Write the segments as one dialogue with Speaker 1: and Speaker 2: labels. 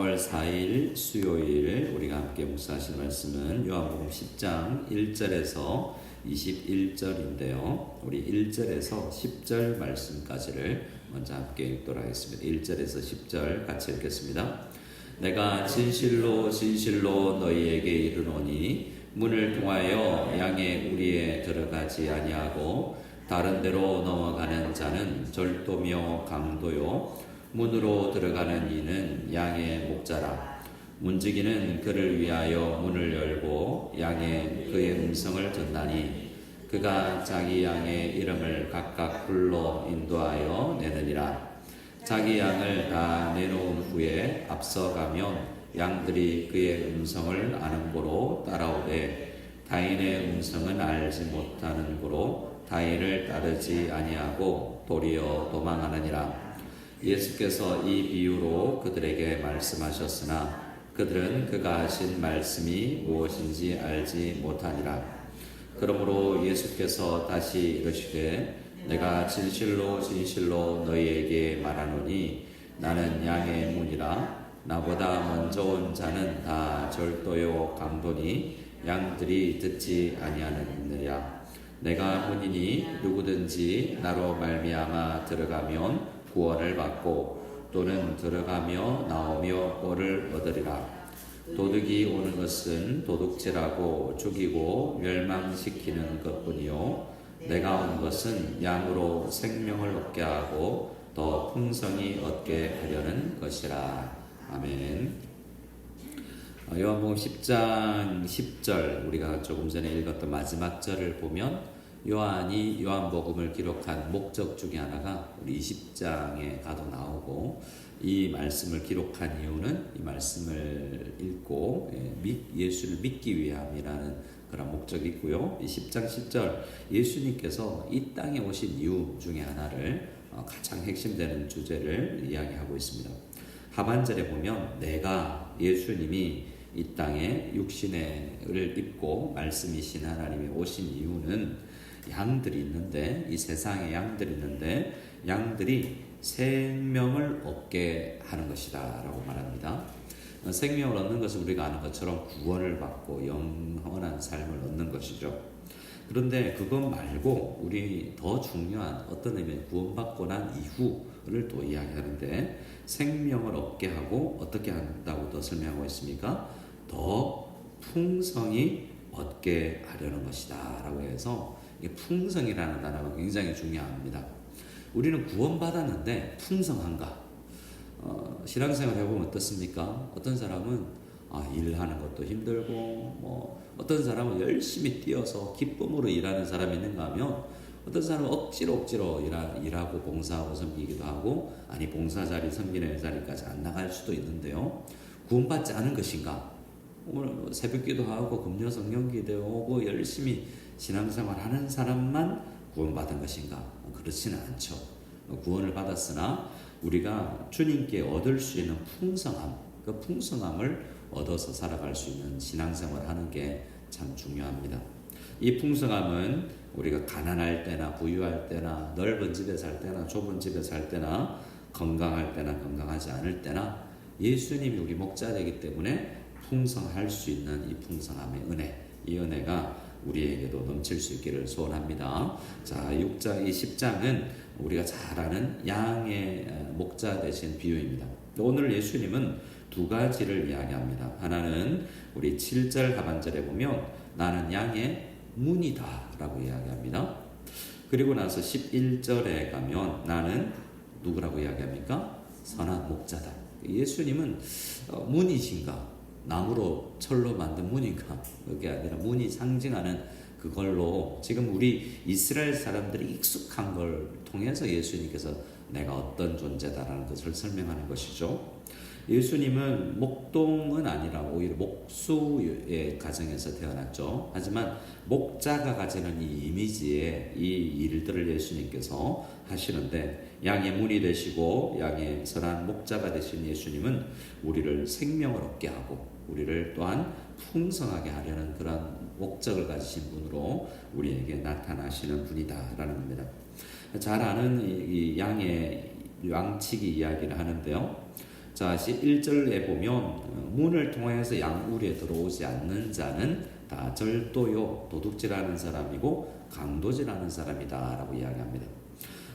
Speaker 1: 3월 4일 수요일 우리가 함께 묵상하실 말씀은 요한복음 10장 1절에서 21절인데요. 우리 1절에서 10절 말씀까지를 먼저 함께 읽도록 하겠습니다. 1절에서 10절 같이 읽겠습니다. 내가 진실로 진실로 너희에게 이르노니 문을 통하여 양의 우리에 들어가지 아니하고 다른 데로 넘어가는 자는 절도며 강도요 문으로 들어가는 이는 양의 목자라. 문지기는 그를 위하여 문을 열고 양의 그의 음성을 듣나니 그가 자기 양의 이름을 각각 불러 인도하여 내느니라. 자기 양을 다 내놓은 후에 앞서가면 양들이 그의 음성을 아는 고로 따라오되 타인의 음성은 알지 못하는 고로 타인을 따르지 아니하고 도리어 도망하느니라. 예수께서 이 비유로 그들에게 말씀하셨으나 그들은 그가 하신 말씀이 무엇인지 알지 못하니라. 그러므로 예수께서 다시 이르시되 내가 진실로 진실로 너희에게 말하노니 나는 양의 문이라. 나보다 먼저 온 자는 다 절도요 강도니 양들이 듣지 아니하느니라. 내가 문이니 누구든지 나로 말미암아 들어가면 구원을 받고 또는 들어가며 나오며 꼴을 얻으리라. 도둑이 오는 것은 도둑질하고 죽이고 멸망시키는 것뿐이요 내가 온 것은 양으로 생명을 얻게 하고 더 풍성히 얻게 하려는 것이라. 아멘. 요한복음 10장 10절 우리가 조금 전에 읽었던 마지막 절을 보면 요한이 요한복음을 기록한 목적 중에 하나가 우리 20장에 가도 나오고, 이 말씀을 기록한 이유는 이 말씀을 읽고 예수를 믿기 위함이라는 그런 목적이 있고요. 이 10장 10절 예수님께서 이 땅에 오신 이유 중에 하나를 가장 핵심되는 주제를 이야기하고 있습니다. 하반절에 보면 내가 예수님이 이 땅에 육신을 입고 말씀이신 하나님이 오신 이유는 양들이 있는데, 이 세상에 양들이 있는데 양들이 생명을 얻게 하는 것이다 라고 말합니다. 생명을 얻는 것은 우리가 아는 것처럼 구원을 받고 영원한 삶을 얻는 것이죠. 그런데 그것 말고 우리 더 중요한 어떤 의미의 구원받고 난 이후를 또 이야기하는데, 생명을 얻게 하고 어떻게 한다고 더 설명하고 있습니까? 더 풍성히 얻게 하려는 것이다 라고 해서, 이 풍성이라는 단어가 굉장히 중요합니다. 우리는 구원받았는데 풍성한가? 신앙생활 해보면 어떻습니까? 어떤 사람은 일하는 것도 힘들고, 어떤 사람은 열심히 뛰어서 기쁨으로 일하는 사람이 있는가 하면, 어떤 사람은 억지로 일하고 봉사하고 섬기기도 하고, 아니 봉사 자리 섬기는 자리까지 안 나갈 수도 있는데요. 구원받지 않은 것인가? 오늘 새벽기도 하고 금요 성경기도 오고 열심히 신앙생활 하는 사람만 구원받은 것인가? 그렇지는 않죠. 구원을 받았으나 우리가 주님께 얻을 수 있는 풍성함, 그 풍성함을 얻어서 살아갈 수 있는 신앙생활을 하는 게 참 중요합니다. 이 풍성함은 우리가 가난할 때나 부유할 때나 넓은 집에 살 때나 좁은 집에 살 때나 건강할 때나 건강하지 않을 때나 예수님이 우리 목자 되기 때문에 풍성할 수 있는 이 풍성함의 은혜, 이 은혜가 우리에게도 넘칠 수 있기를 소원합니다. 자, 6장, 이 10장은 우리가 잘 아는 양의 목자 되신 비유입니다. 오늘 예수님은 두 가지를 이야기합니다. 하나는 우리 7절 하반절에 보면 나는 양의 문이다 라고 이야기합니다. 그리고 나서 11절에 가면 나는 누구라고 이야기합니까? 선한 목자다. 예수님은 문이신가? 나무로 철로 만든 문인가? 그게 아니라 문이 상징하는 그걸로 지금 우리 이스라엘 사람들이 익숙한 걸 통해서 예수님께서 내가 어떤 존재다라는 것을 설명하는 것이죠. 예수님은 목동은 아니라 오히려 목수의 가정에서 태어났죠. 하지만 목자가 가지는 이 이미지에 이 일들을 예수님께서 하시는데, 양의 문이 되시고 양의 선한 목자가 되신 예수님은 우리를 생명을 얻게 하고 우리를 또한 풍성하게 하려는 그런 목적을 가지신 분으로 우리에게 나타나시는 분이다라는 겁니다. 잘 아는 이 양의 양치기 이야기를 하는데요. 자, 11절에 보면 문을 통해서 양우리에 들어오지 않는 자는 다 절도요, 도둑질하는 사람이고 강도질하는 사람이다 라고 이야기합니다.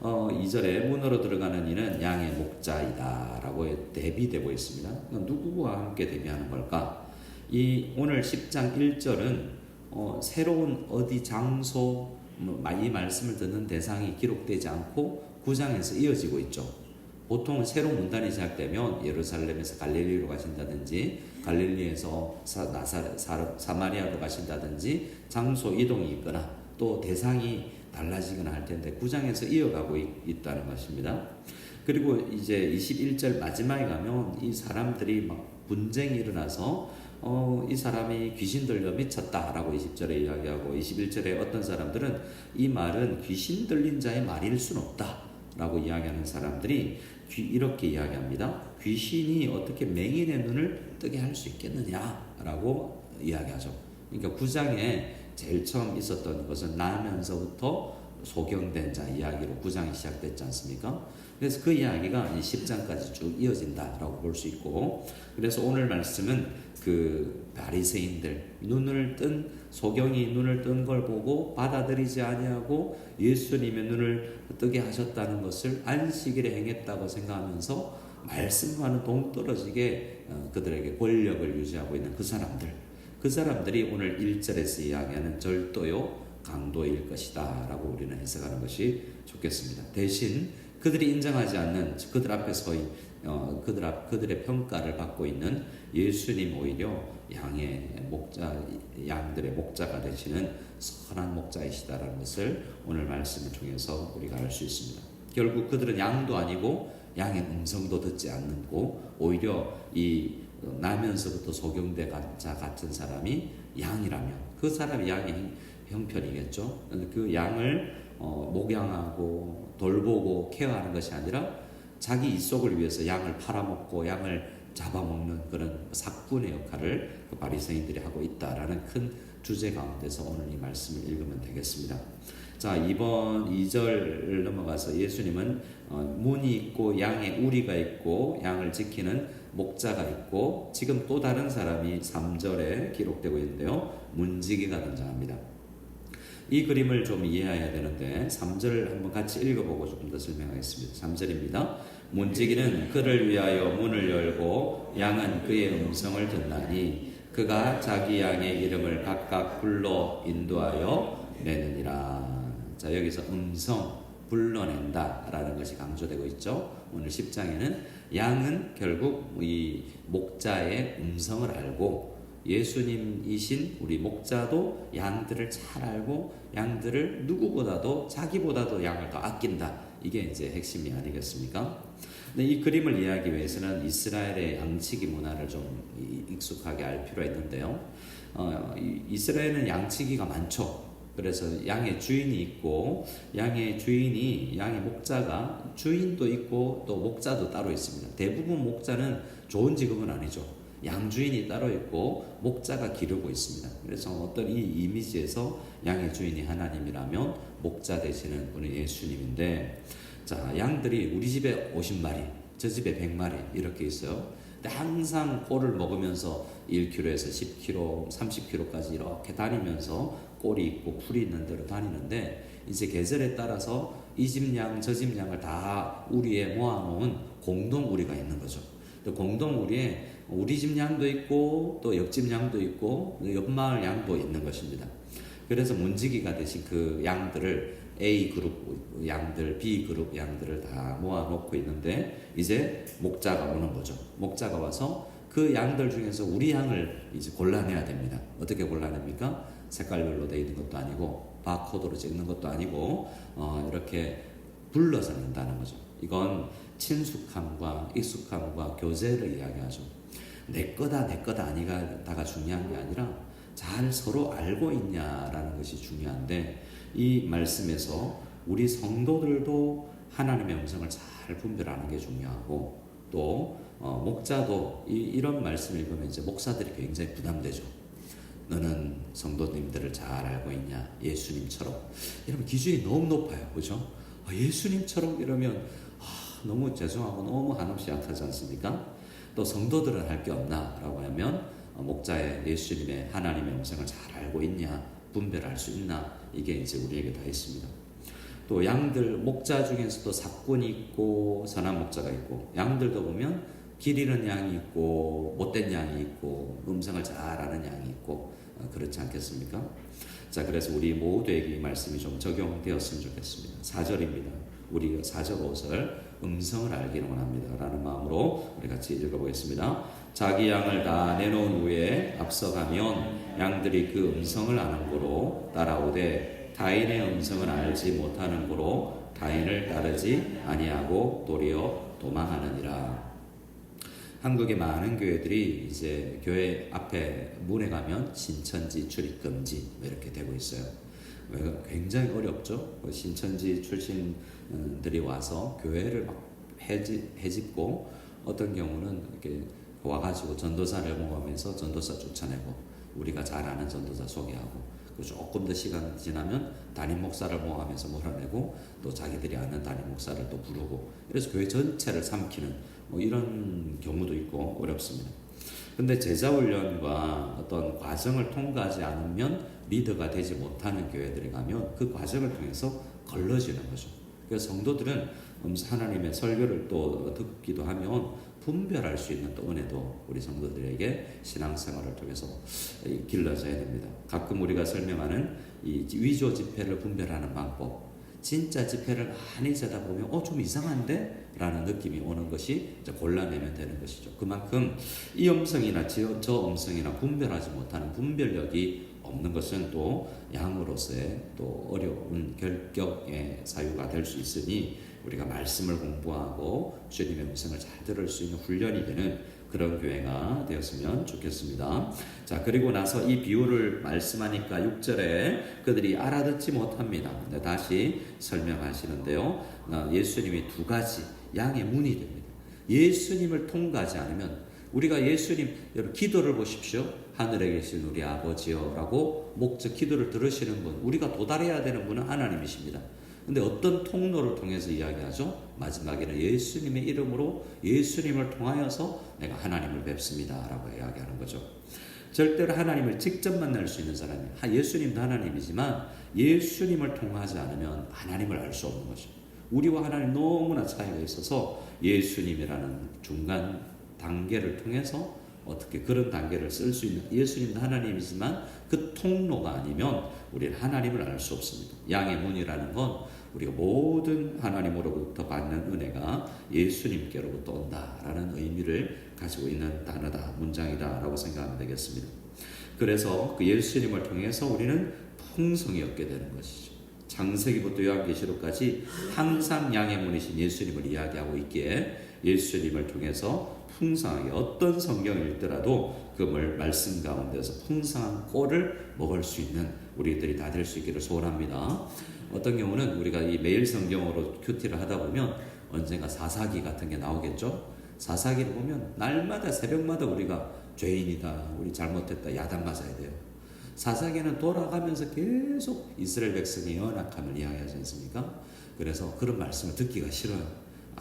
Speaker 1: 2절에 문으로 들어가는 이는 양의 목자이다 라고 대비되고 있습니다. 누구와 함께 대비하는 걸까? 이 오늘 10장 1절은 새로운 어디 장소, 이 말씀을 듣는 대상이 기록되지 않고 9장에서 이어지고 있죠. 보통 새로운 문단이 시작되면 예루살렘에서 갈릴리로 가신다든지 갈릴리에서 사마리아로 가신다든지 장소 이동이 있거나 또 대상이 달라지거나 할 텐데 9장에서 이어가고 있다는 것입니다. 그리고 이제 21절 마지막에 가면 이 사람들이 막 분쟁이 일어나서 이 사람이 귀신 들려 미쳤다라고 20절에 이야기하고 21절에 어떤 사람들은 이 말은 귀신 들린 자의 말일 수는 없다라고 이야기하는 사람들이 이렇게 이야기합니다. 귀신이 어떻게 맹인의 눈을 뜨게 할 수 있겠느냐라고 이야기하죠. 그러니까 9장에 제일 처음 있었던 것은 나면서부터 소경된 자 이야기로 9장이 시작됐지 않습니까? 그래서 그 이야기가 10장까지 쭉 이어진다라고 볼 수 있고, 그래서 오늘 말씀은 그 바리새인들 눈을 뜬 소경이 눈을 뜬 걸 보고 받아들이지 아니하고 예수님의 눈을 뜨게 하셨다는 것을 안식일에 행했다고 생각하면서 말씀과는 동떨어지게 그들에게 권력을 유지하고 있는 그 사람들이 오늘 1절에서 이야기하는 절도요 강도일 것이다 라고 우리는 해석하는 것이 좋겠습니다. 대신 그들이 인정하지 않는 그들 앞에 서이 그들의 평가를 받고 있는 예수님 오히려 양들의 목자가 되시는 선한 목자이시다라는 것을 오늘 말씀을 통해서 우리가 알 수 있습니다. 결국 그들은 양도 아니고 양의 음성도 듣지 않고 오히려 이 나면서부터 소경된 자 같은 사람이 양이라면 그 사람이 양의 형편이겠죠. 그 양을 목양하고 돌보고 케어하는 것이 아니라 자기 이속을 위해서 양을 팔아먹고 양을 잡아먹는 그런 삭군의 역할을 그 바리새인들이 하고 있다라는 큰 주제 가운데서 오늘 이 말씀을 읽으면 되겠습니다. 자, 이번 2절 넘어가서 예수님은 문이 있고 양의 우리가 있고 양을 지키는 목자가 있고 지금 또 다른 사람이 3절에 기록되고 있는데요. 문지기가 등장합니다. 이 그림을 좀 이해해야 되는데 3절 한번 같이 읽어보고 조금 더 설명하겠습니다. 3절입니다. 문지기는 그를 위하여 문을 열고 양은 그의 음성을 듣나니 그가 자기 양의 이름을 각각 불러 인도하여 내느니라. 자, 여기서 음성, 불러낸다 라는 것이 강조되고 있죠. 오늘 10장에는 양은 결국 이 목자의 음성을 알고 예수님이신 우리 목자도 양들을 잘 알고 양들을 누구보다도 자기보다도 양을 더 아낀다. 이게 이제 핵심이 아니겠습니까? 근데 이 그림을 이해하기 위해서는 이스라엘의 양치기 문화를 좀 익숙하게 알 필요가 있는데요. 이스라엘은 양치기가 많죠. 그래서 양의 주인이 있고 양의 목자가 주인도 있고 또 목자도 따로 있습니다. 대부분 목자는 좋은 직업은 아니죠. 양주인이 따로 있고 목자가 기르고 있습니다. 그래서 어떤 이 이미지에서 양의 주인이 하나님이라면 목자 되시는 분이 예수님인데, 자, 양들이 우리 집에 50마리, 저 집에 100마리 이렇게 있어요. 근데 항상 꼴을 먹으면서 1kg에서 10kg, 30kg까지 이렇게 다니면서 꼴이 있고 풀이 있는 대로 다니는데, 이제 계절에 따라서 이 집 양, 저 집 양을 다 우리에 모아놓은 공동 우리가 있는 거죠. 공동 우리에 우리 집 양도 있고 또 옆집 양도 있고 옆마을 양도 있는 것입니다. 그래서 문지기가 되신 그 양들을 A 그룹 양들, B 그룹 양들을 다 모아놓고 있는데 이제 목자가 오는 거죠. 목자가 와서 그 양들 중에서 우리 양을 이제 골라내야 됩니다. 어떻게 골라냅니까? 색깔별로 되어 있는 것도 아니고 바코드로 찍는 것도 아니고 이렇게 불러서 낸다는 거죠. 이건 친숙함과 익숙함과 교제를 이야기하죠. 내 거다 아니다가 중요한 게 아니라 잘 서로 알고 있냐라는 것이 중요한데, 이 말씀에서 우리 성도들도 하나님의 음성을 잘 분별하는 게 중요하고 또 목자도 이런 말씀을 읽으면 이제 목사들이 굉장히 부담되죠. 너는 성도님들을 잘 알고 있냐? 예수님처럼. 이러면 기준이 너무 높아요. 그죠? 예수님처럼 이러면 너무 죄송하고 너무 한없이 약하지 않습니까? 또 성도들은 할 게 없나라고 하면 목자의 예수님의 하나님의 음성을 잘 알고 있냐, 분별할 수 있나, 이게 이제 우리에게 다 있습니다. 또 양들, 목자 중에서도 사꾼이 있고 선한 목자가 있고, 양들도 보면 길 잃은 양이 있고 못된 양이 있고 음성을 잘 아는 양이 있고, 그렇지 않겠습니까? 자, 그래서 우리 모두에게 이 말씀이 좀 적용되었으면 좋겠습니다. 4절입니다. 우리 4절 5절 음성을 알기를 원합니다 라는 마음으로 우리 같이 읽어보겠습니다. 자기 양을 다 내놓은 후에 앞서가면 양들이 그 음성을 아는 고로 따라오되 타인의 음성을 알지 못하는 고로 타인을 따르지 아니하고 도리어 도망하느니라. 한국의 많은 교회들이 이제 교회 앞에 문에 가면 신천지 출입 금지 이렇게 되고 있어요. 굉장히 어렵죠. 신천지 출신들이 와서 교회를 막 해집고, 어떤 경우는 이렇게 와가지고 전도사를 모험해서 전도사 쫓아내고, 우리가 잘 아는 전도사 소개하고, 조금 더 시간 지나면 담임 목사를 모함해서 몰아내고, 또 자기들이 아는 담임 목사를 또 부르고, 그래서 교회 전체를 삼키는 이런 경우도 있고 어렵습니다. 근데 제자훈련과 어떤 과정을 통과하지 않으면 리더가 되지 못하는 교회들에 가면 그 과정을 통해서 걸러지는 거죠. 그래서 성도들은 하나님의 설교를 또 듣기도 하면 분별할 수 있는 또 은혜도 우리 성도들에게 신앙생활을 통해서 길러져야 됩니다. 가끔 우리가 설명하는 이 위조 지폐를 분별하는 방법, 진짜 지폐를 많이 재다 보면 좀 이상한데? 라는 느낌이 오는 것이 이제 골라내면 되는 것이죠. 그만큼 이 음성이나 저 음성이나 분별하지 못하는 분별력이 없는 것은 또 양으로서의 또 어려운 결격의 사유가 될 수 있으니, 우리가 말씀을 공부하고 주님의 음성을 잘 들을 수 있는 훈련이 되는 그런 교회가 되었으면 좋겠습니다. 자, 그리고 나서 이 비유를 말씀하니까 6절에 그들이 알아듣지 못합니다. 다시 설명하시는데요. 예수님이 두 가지 양의 문이 됩니다. 예수님을 통과하지 않으면, 우리가 예수님, 여러분 기도를 보십시오. 하늘에 계신 우리 아버지여 라고 목적 기도를 들으시는 분, 우리가 도달해야 되는 분은 하나님이십니다. 근데 어떤 통로를 통해서 이야기하죠? 마지막에는 예수님의 이름으로, 예수님을 통하여서 내가 하나님을 뵙습니다 라고 이야기하는 거죠. 절대로 하나님을 직접 만날 수 있는 사람이, 예수님도 하나님이지만 예수님을 통하지 않으면 하나님을 알 수 없는 거죠. 우리와 하나님 너무나 차이가 있어서 예수님이라는 중간 단계를 통해서 어떻게 그런 단계를 쓸 수 있는, 예수님도 하나님이지만 그 통로가 아니면 우리는 하나님을 알 수 없습니다. 양의 문이라는 건 우리가 모든 하나님으로부터 받는 은혜가 예수님께로부터 온다라는 의미를 가지고 있는 단어다, 문장이다 라고 생각하면 되겠습니다. 그래서 그 예수님을 통해서 우리는 풍성이 얻게 되는 것이죠. 창세기부터 요한계시록까지 항상 양의 문이신 예수님을 이야기하고 있기에 예수님을 통해서 풍성하게, 어떤 성경을 읽더라도 그 말씀 가운데서 풍성한 꼴을 먹을 수 있는 우리들이 다 될 수 있기를 소원합니다. 어떤 경우는 우리가 이 매일 성경으로 큐티를 하다 보면 언젠가 사사기 같은 게 나오겠죠. 사사기를 보면 날마다 새벽마다 우리가 죄인이다, 우리 잘못했다, 야단 맞아야 돼요. 사사기는 돌아가면서 계속 이스라엘 백성의 연약함을 이야기하지 않습니까? 그래서 그런 말씀을 듣기가 싫어요.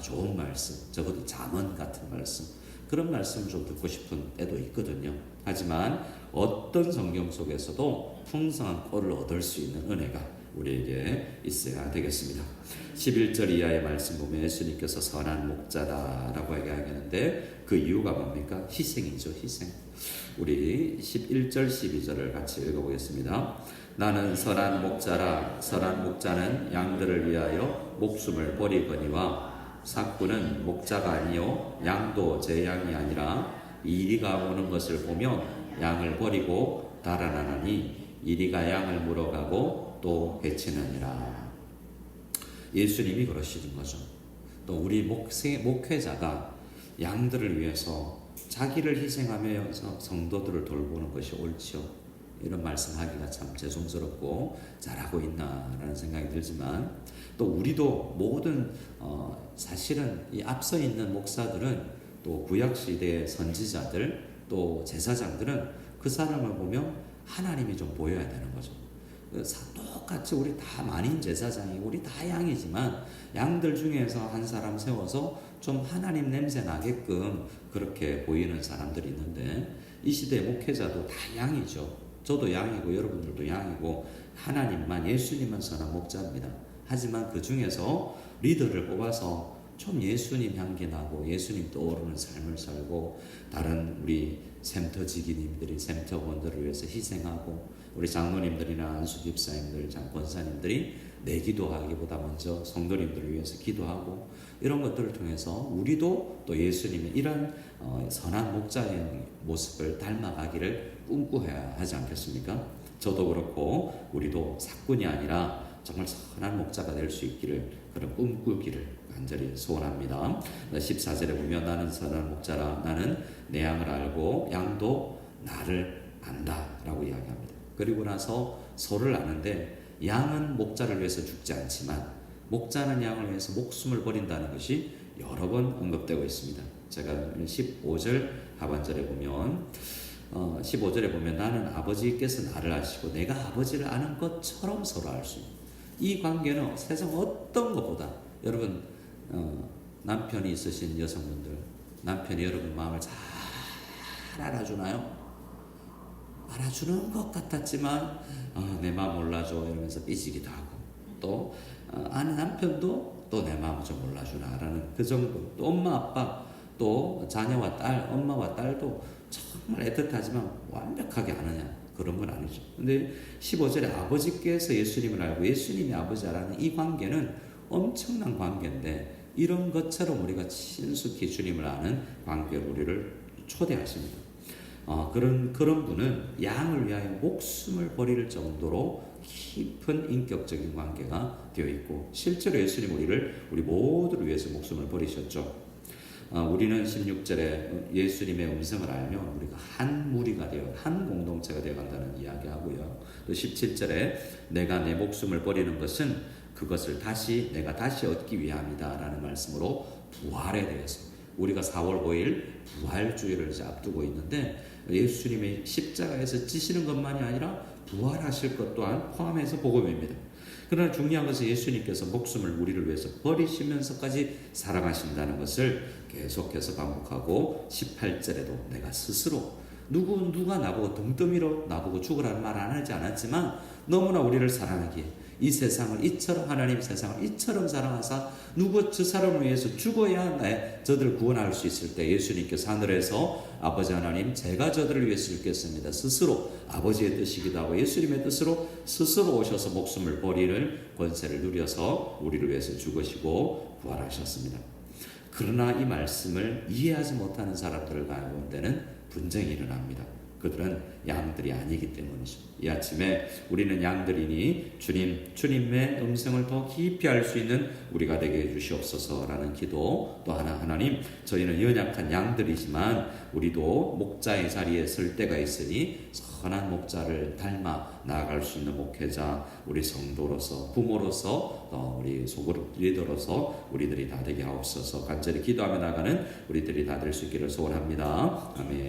Speaker 1: 좋은 말씀, 적어도 잠언 같은 말씀, 그런 말씀 좀 듣고 싶은 때도 있거든요. 하지만 어떤 성경 속에서도 풍성한 꼴을 얻을 수 있는 은혜가 우리에게 있어야 되겠습니다. 11절 이하의 말씀 보면 예수님께서 선한 목자다라고 얘기하는데 그 이유가 뭡니까? 희생이죠, 희생. 우리 11절 12절을 같이 읽어보겠습니다. 나는 선한 목자라. 선한 목자는 양들을 위하여 목숨을 버리거니와 삭구는 목자가 아니요 양도 제 양이 아니라 이리가 오는 것을 보면 양을 버리고 달아나니 이리가 양을 물어가고 또 해치느니라. 예수님이 그러시는 거죠. 또 우리 목회자가 양들을 위해서 자기를 희생하면서 성도들을 돌보는 것이 옳지요. 이런 말씀하기가 참 죄송스럽고 잘하고 있나라는 생각이 들지만, 또 우리도 모든 사실은 이 앞서 있는 목사들은, 또 구약시대의 선지자들, 또 제사장들은 그 사람을 보면 하나님이 좀 보여야 되는 거죠. 똑같이 우리 다 만인 제사장이고 우리 다 양이지만 양들 중에서 한 사람 세워서 좀 하나님 냄새 나게끔 그렇게 보이는 사람들이 있는데 이 시대 목회자도 다 양이죠. 저도 양이고 여러분들도 양이고 하나님만 예수님만 선한 목자입니다. 하지만 그 중에서 리더를 뽑아서 좀 예수님 향기 나고 예수님 떠오르는 삶을 살고 다른 우리 샘터지기님들이 샘터원들을 위해서 희생하고 우리 장로님들이나 안수 집사님들, 권사님들이 내 기도하기보다 먼저 성도님들을 위해서 기도하고 이런 것들을 통해서 우리도 또 예수님의 이런 선한 목자의 모습을 닮아가기를 꿈꾸어야 하지 않겠습니까? 저도 그렇고 우리도 사꾼이 아니라 정말 선한 목자가 될 수 있기를 그런 꿈꾸기를 간절히 소원합니다. 14절에 보면 나는 선한 목자라 나는 내 양을 알고 양도 나를 안다 라고 이야기합니다. 그리고 나서 소를 아는데 양은 목자를 위해서 죽지 않지만 목자는 양을 위해서 목숨을 버린다는 것이 여러 번 언급되고 있습니다. 제가 15절 하반절에 보면 15절에 보면 나는 아버지께서 나를 아시고 내가 아버지를 아는 것처럼 서로 알 수 있는 이 관계는 세상 어떤 것보다 여러분 남편이 있으신 여성분들 남편이 여러분 마음을 잘 알아주나요? 알아주는 것 같았지만 내 마음 몰라줘 이러면서 삐지기도 하고 또 아는 남편도 또 내 마음을 좀 몰라주나라는 그 정도 또 엄마 아빠 또 자녀와 딸 엄마와 딸도 정말 애틋하지만 완벽하게 아느냐 그런 건 아니죠. 근데 15절에 아버지께서 예수님을 알고 예수님이 아버지라는 이 관계는 엄청난 관계인데 이런 것처럼 우리가 친숙히 주님을 아는 관계로 우리를 초대하십니다. 그런 분은 양을 위하여 목숨을 버릴 정도로 깊은 인격적인 관계가 되어 있고 실제로 예수님 우리 모두를 위해서 목숨을 버리셨죠. 우리는 16절에 예수님의 음성을 알면 우리가 한 무리가 되어 한 공동체가 되어 간다는 이야기하고요. 또 17절에 내가 내 목숨을 버리는 것은 그것을 내가 다시 얻기 위함이다 라는 말씀으로 부활에 대해서 우리가 4월 5일 부활주의를 이제 앞두고 있는데 예수님의 십자가에서 지시는 것만이 아니라 부활하실 것 또한 포함해서 복음입니다. 그러나 중요한 것은 예수님께서 목숨을 우리를 위해서 버리시면서까지 사랑하신다는 것을 계속해서 반복하고 18절에도 내가 스스로 누가 나보고 등떠미로 나보고 죽으라는 말 안 하지 않았지만 너무나 우리를 사랑하기에 이 세상을 이처럼 하나님 세상을 이처럼 사랑하사 저 사람을 위해서 죽어야 저들을 구원할 수 있을 때 예수님께서 하늘에서 아버지 하나님 제가 저들을 위해서 죽겠습니다. 스스로 아버지의 뜻이기도 하고 예수님의 뜻으로 스스로 오셔서 목숨을 버리는 권세를 누려서 우리를 위해서 죽으시고 부활하셨습니다. 그러나 이 말씀을 이해하지 못하는 사람들 가운데는 분쟁이 일어납니다. 그들은 양들이 아니기 때문이죠. 이 아침에 우리는 양들이니 주님의 음성을 더 깊이 알 수 있는 우리가 되게 해주시옵소서라는 기도. 또 하나님 저희는 연약한 양들이지만 우리도 목자의 자리에 설 때가 있으니 선한 목자를 닮아 나아갈 수 있는 목회자 우리 성도로서 부모로서 또 우리 소그룹 리더로서 우리들이 다 되게 하옵소서 간절히 기도하며 나가는 우리들이 다 될 수 있기를 소원합니다. 아멘.